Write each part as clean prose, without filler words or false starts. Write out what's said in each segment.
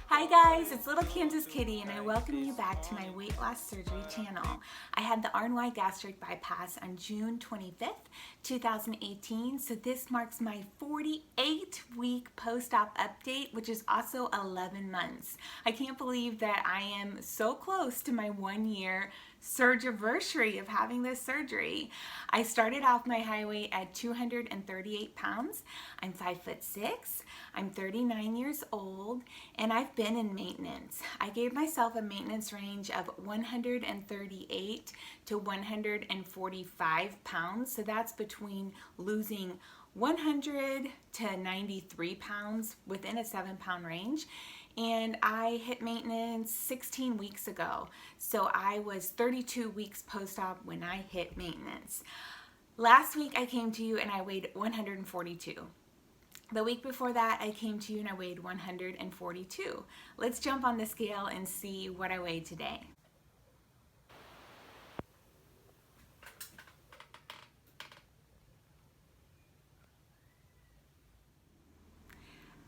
Hi guys, it's Little Kansas Kitty and I welcome you back to my weight loss surgery channel. I had the RNY gastric bypass on June 25th, 2018, so this marks my 48-week post-op update, which is also 11 months. I can't believe that I am so close to my 1-year surgery of having this surgery. I started off my high weight at 238 pounds. I'm 5'6". I'm 39 years old and I've been in maintenance. I gave myself a maintenance range of 138 to 145 pounds. So that's between losing 100 to 93 pounds within a 7-pound range. And I hit maintenance 16 weeks ago. So I was 32 weeks post-op when I hit maintenance. Last week I came to you and I weighed 142. The week before that I came to you and I weighed 142. Let's jump on the scale and see what I weighed today.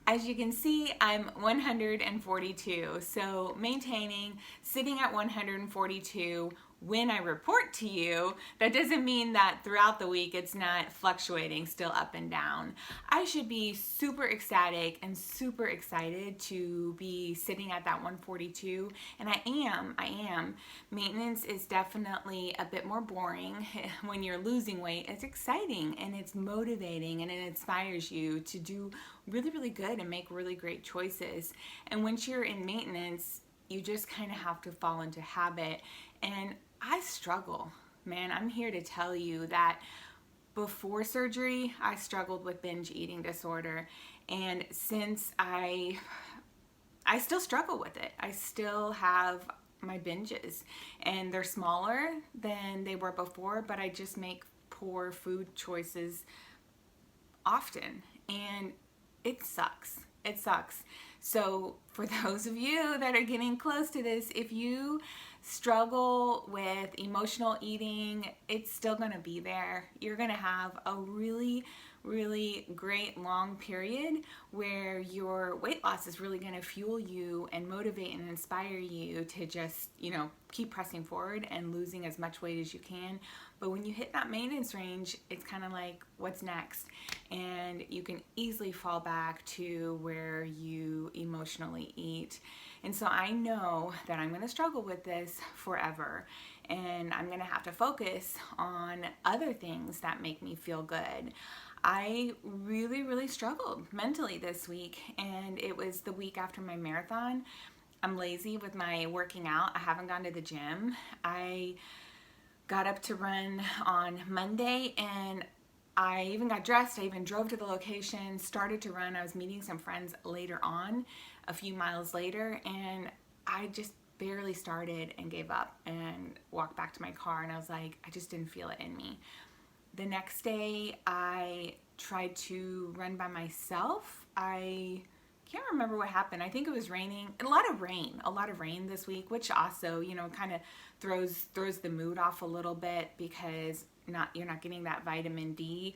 As you can see, I'm 142, so maintaining, sitting at 142 when I report to you, that doesn't mean that throughout the week it's not fluctuating, still up and down. I should be super ecstatic and super excited to be sitting at that 142, and I am. Maintenance is definitely a bit more boring. When you're losing weight, it's exciting and it's motivating and it inspires you to do really, really good and make really great choices. And once you're in maintenance, you just kind of have to fall into habit. And I struggle, man. I'm here to tell you that before surgery, I struggled with binge eating disorder. And since I still struggle with it. I still have my binges and they're smaller than they were before, but I just make poor food choices often. And it sucks. It sucks. So for those of you that are getting close to this, if you struggle with emotional eating, it's still going to be there. You're going to have a really, really great long period where your weight loss is really going to fuel you and motivate and inspire you to just, keep pressing forward and losing as much weight as you can. But when you hit that maintenance range, it's kind of like, what's next? And you can easily fall back to where you emotionally eat. And so I know that I'm going to struggle with this forever. And I'm going to have to focus on other things that make me feel good. I really, really struggled mentally this week, and it was the week after my marathon. I'm lazy with my working out. I haven't gone to the gym. I got up to run on Monday and I even got dressed. I even drove to the location, started to run. I was meeting some friends later on, a few miles later, and I just barely started and gave up and walked back to my car, and I was like, I just didn't feel it in me. The next day I tried to run by myself. I can't remember what happened. I think it was raining. A lot of rain this week, which also, kind of throws the mood off a little bit because you're not getting that vitamin D.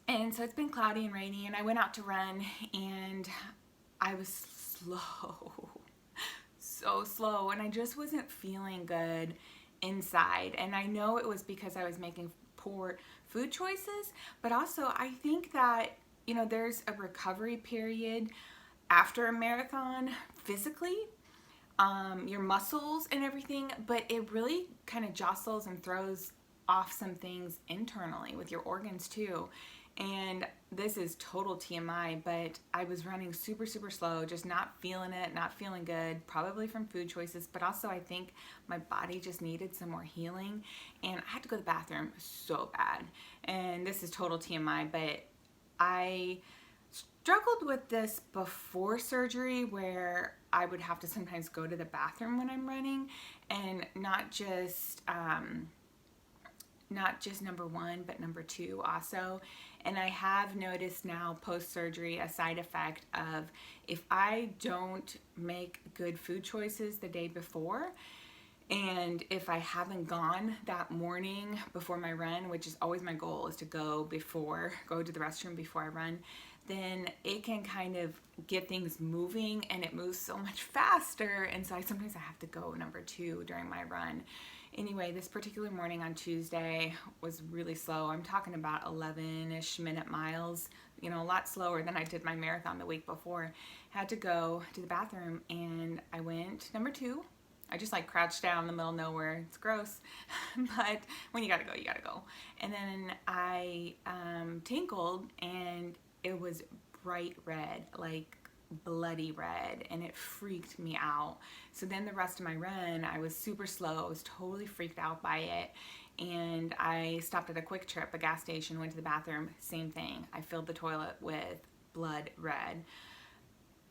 And so it's been cloudy and rainy, and I went out to run and I was slow. So slow, and I just wasn't feeling good inside. And I know it was because I was making poor food choices, but also I think that there's a recovery period after a marathon physically, your muscles and everything, but it really kind of jostles and throws off some things internally with your organs too. And this is total TMI, but I was running super, super slow, just not feeling it, not feeling good, probably from food choices, but also I think my body just needed some more healing, and I had to go to the bathroom so bad. And this is total TMI, but I struggled with this before surgery where I would have to sometimes go to the bathroom when I'm running, and not just number one, but number two also. And I have noticed now post-surgery a side effect of if I don't make good food choices the day before, And if I haven't gone that morning before my run, which is always my goal, is to go to the restroom before I run, then it can kind of get things moving, and it moves so much faster. And so sometimes I have to go number 2 during my run. Anyway, this particular morning on Tuesday was really slow. I'm talking about 11-ish minute miles, a lot slower than I did my marathon the week before. Had to go to the bathroom, and I went number 2. I just crouched down in the middle of nowhere. It's gross, but when you gotta go, you gotta go. And then I tinkled, and it was bright red, bloody red, and it freaked me out. So then the rest of my run, I was super slow. I was totally freaked out by it. And I stopped at a Quick Trip, a gas station, went to the bathroom, same thing. I filled the toilet with blood red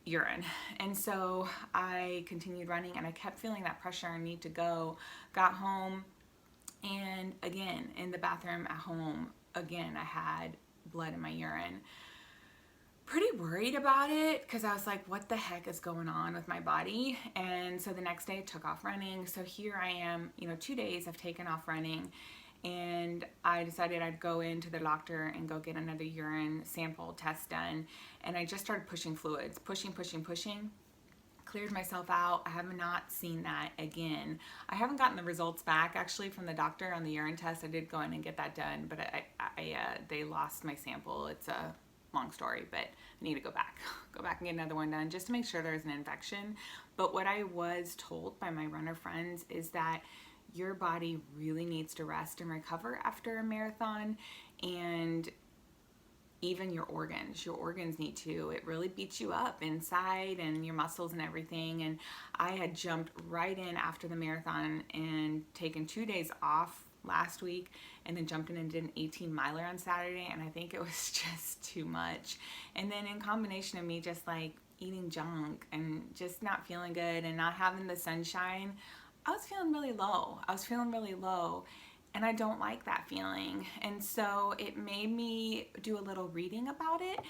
urine. And so I continued running, and I kept feeling that pressure and need to go. Got home, and again, in the bathroom at home, again, I had blood in my urine. Pretty worried about it, because I was like, what the heck is going on with my body? And so the next day I took off running. So here I am, 2 days I've taken off running, and I decided I'd go into the doctor and go get another urine sample test done. And I just started pushing fluids, pushing, cleared myself out. I have not seen that again. I haven't gotten the results back actually from the doctor on the urine test. I did go in and get that done, but they lost my sample. It's a long story, but I need to go back and get another one done just to make sure there's an infection. But what I was told by my runner friends is that your body really needs to rest and recover after a marathon, and even your organs need to. It really beats you up inside, and your muscles and everything. And I had jumped right in after the marathon and taken 2 days off last week, and then jumped in and did an 18-miler on Saturday, and I think it was just too much. And then in combination of me just eating junk and just not feeling good and not having the sunshine, I was feeling really low. And I don't like that feeling. And so it made me do a little reading about it,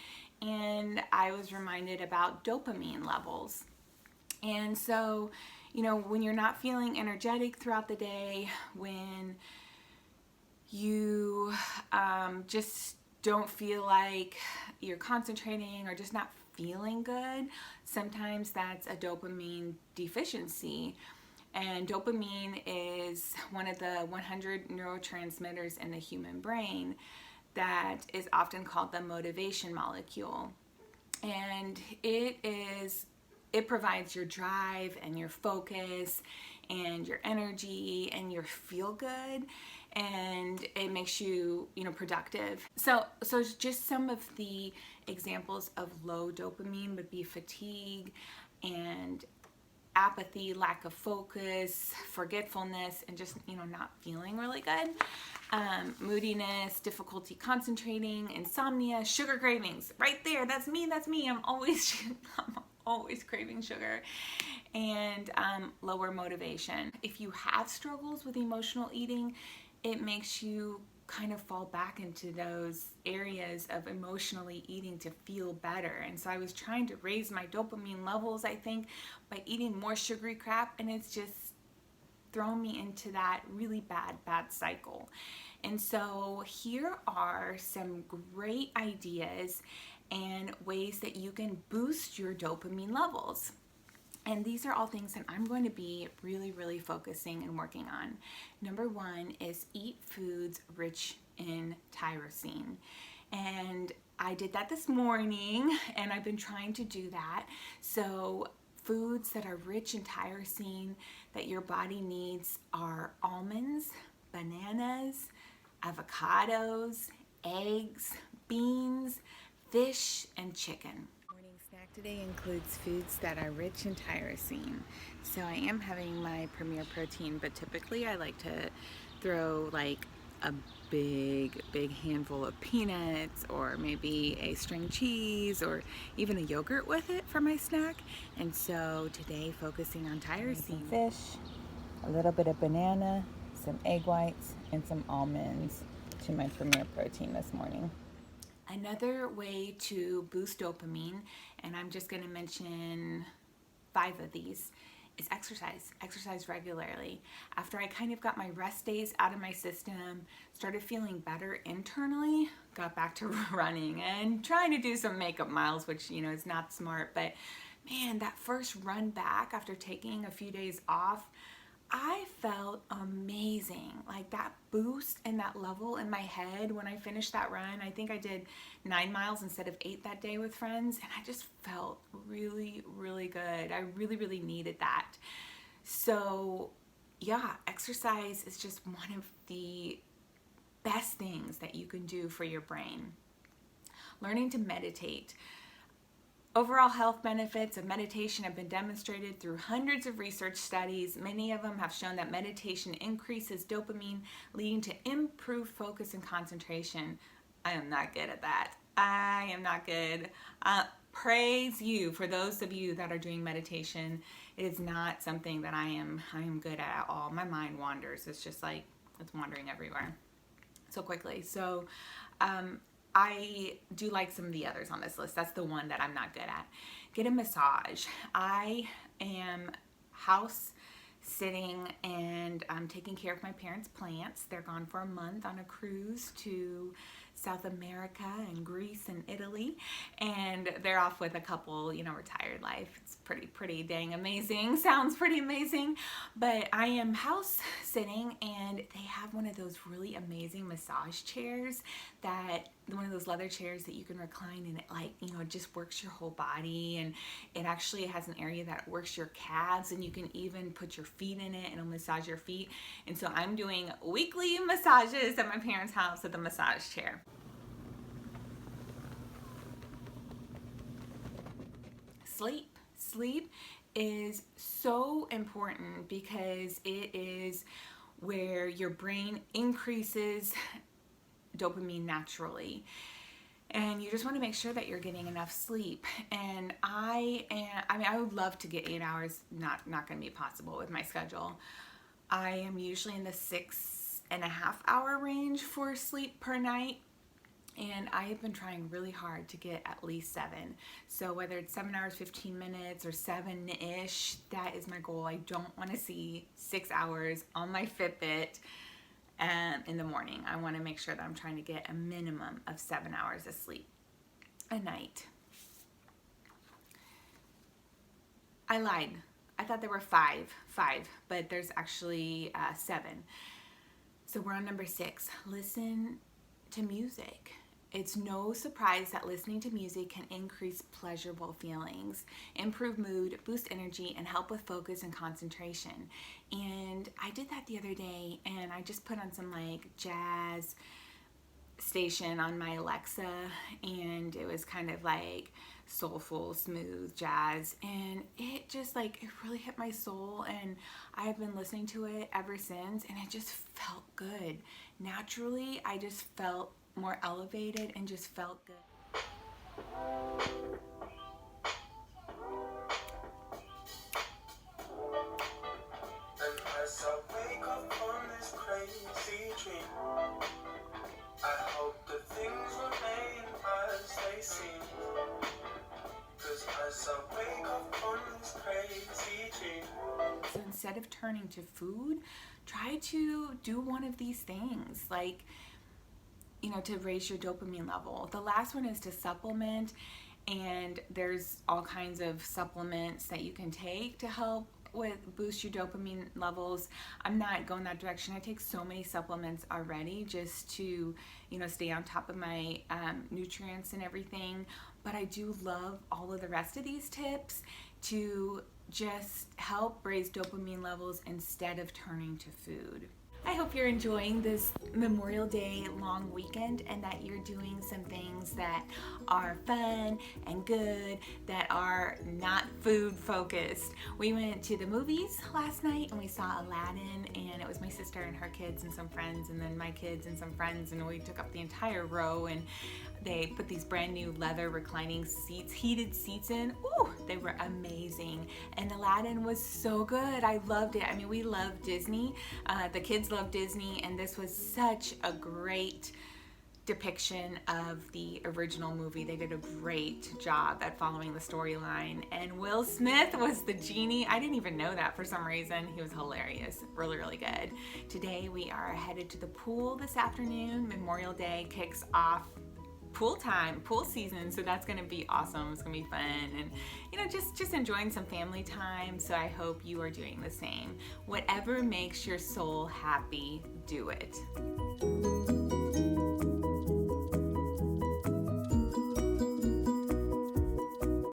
and I was reminded about dopamine levels. And so, when you're not feeling energetic throughout the day, when you just don't feel like you're concentrating or just not feeling good, sometimes that's a dopamine deficiency. And dopamine is one of the 100 neurotransmitters in the human brain that is often called the motivation molecule. And it provides your drive and your focus and your energy and your feel good, and it makes you, productive. So just some of the examples of low dopamine would be fatigue and apathy, lack of focus, forgetfulness, and just, not feeling really good. Moodiness, difficulty concentrating, insomnia, sugar cravings. Right there, that's me. I'm always craving sugar. And lower motivation. If you have struggles with emotional eating, it makes you kind of fall back into those areas of emotionally eating to feel better. And so I was trying to raise my dopamine levels, I think, by eating more sugary crap, and it's just thrown me into that really bad cycle. And so here are some great ideas and ways that you can boost your dopamine levels. And these are all things that I'm going to be really focusing and working on. Number 1 is eat foods rich in tyrosine. And I did that this morning, and I've been trying to do that. So foods that are rich in tyrosine that your body needs are almonds, bananas, avocados, eggs, beans, fish, and chicken. Snack today includes foods that are rich in tyrosine. So I am having my Premier Protein, but typically I like to throw a big handful of peanuts, or maybe a string cheese, or even a yogurt with it for my snack. And so today, focusing on tyrosine. Fish, a little bit of banana, some egg whites, and some almonds to my Premier Protein this morning. Another way to boost dopamine, and I'm just going to mention 5 of these, is exercise regularly. After I kind of got my rest days out of my system, started feeling better internally, got back to running and trying to do some makeup miles, which, you know, is not smart. But man, that first run back after taking a few days off, I felt amazing. Like that boost and that level in my head when I finished that run. I think I did 9 miles instead of 8 that day with friends, and I just felt really, really good. I really, really needed that. So yeah, exercise is just one of the best things that you can do for your brain. Learning to meditate. Overall health benefits of meditation have been demonstrated through hundreds of research studies. Many of them have shown that meditation increases dopamine, leading to improved focus and concentration. I am not good at that. I am not good. Praise you for those of you that are doing meditation. It is not something that I am good at all. My mind wanders. It's just like it's wandering everywhere so quickly. So I do like some of the others on this list. That's the one that I'm not good at. Get a massage. I am house sitting and I'm taking care of my parents' plants. They're gone for a month on a cruise to South America and Greece and Italy, and they're off with a couple, you know, retired life. It's pretty dang amazing. Sounds pretty amazing. But I am house sitting and they have one of those really amazing massage chairs, that one of those leather chairs that you can recline, and it, like, you know, it just works your whole body, and it actually has an area that works your calves, and you can even put your feet in it and it'll massage your feet. And so I'm doing weekly massages at my parents' house at the massage chair. Sleep is so important because it is where your brain increases dopamine naturally, and you just want to make sure that you're getting enough sleep. And I would love to get 8 hours. Not going to be possible with my schedule. I am usually in the 6.5 hour range for sleep per night, and I have been trying really hard to get at least 7. So whether it's 7 hours 15 minutes or 7-ish, that is my goal. I don't want to see 6 hours on my Fitbit in the morning. I want to make sure that I'm trying to get a minimum of 7 hours of sleep a night. I lied. I thought there were five, but there's actually 7. So we're on number 6. Listen to music. It's no surprise that listening to music can increase pleasurable feelings, improve mood, boost energy, and help with focus and concentration. And I did that the other day, and I just put on some like jazz station on my Alexa, and it was kind of like soulful, smooth jazz, and it just like, it really hit my soul, and I've been listening to it ever since, and it just felt good. Naturally, I just felt more elevated and just felt good. And as I wake up from this crazy dream, I hope the things remain as they seem. 'Cause as I wake up from this crazy dream. So instead of turning to food, try to do one of these things, like, you know, to raise your dopamine level. The last one is to supplement, and there's all kinds of supplements that you can take to help with boost your dopamine levels. I'm not going that direction. I take so many supplements already just to, you know, stay on top of my nutrients and everything. But I do love all of the rest of these tips to just help raise dopamine levels instead of turning to food. I hope you're enjoying this Memorial Day long weekend, and that you're doing some things that are fun and good, that are not food focused. We went to the movies last night and we saw Aladdin, and it was my sister and her kids and some friends, and then my kids and some friends, and we took up the entire row, and they put these brand new leather reclining seats, heated seats in. Ooh, they were amazing. And Aladdin was so good. I loved it. I mean, we love Disney. The kids love Disney, and this was such a great depiction of the original movie. They did a great job at following the storyline, and Will Smith was the genie. I didn't even know that for some reason. He was hilarious. Really good. Today we are headed to the pool this afternoon. Memorial Day kicks off pool season, so that's going to be awesome. It's going to be fun, and just enjoying some family time. So I hope you are doing the same. Whatever makes your soul happy, do it.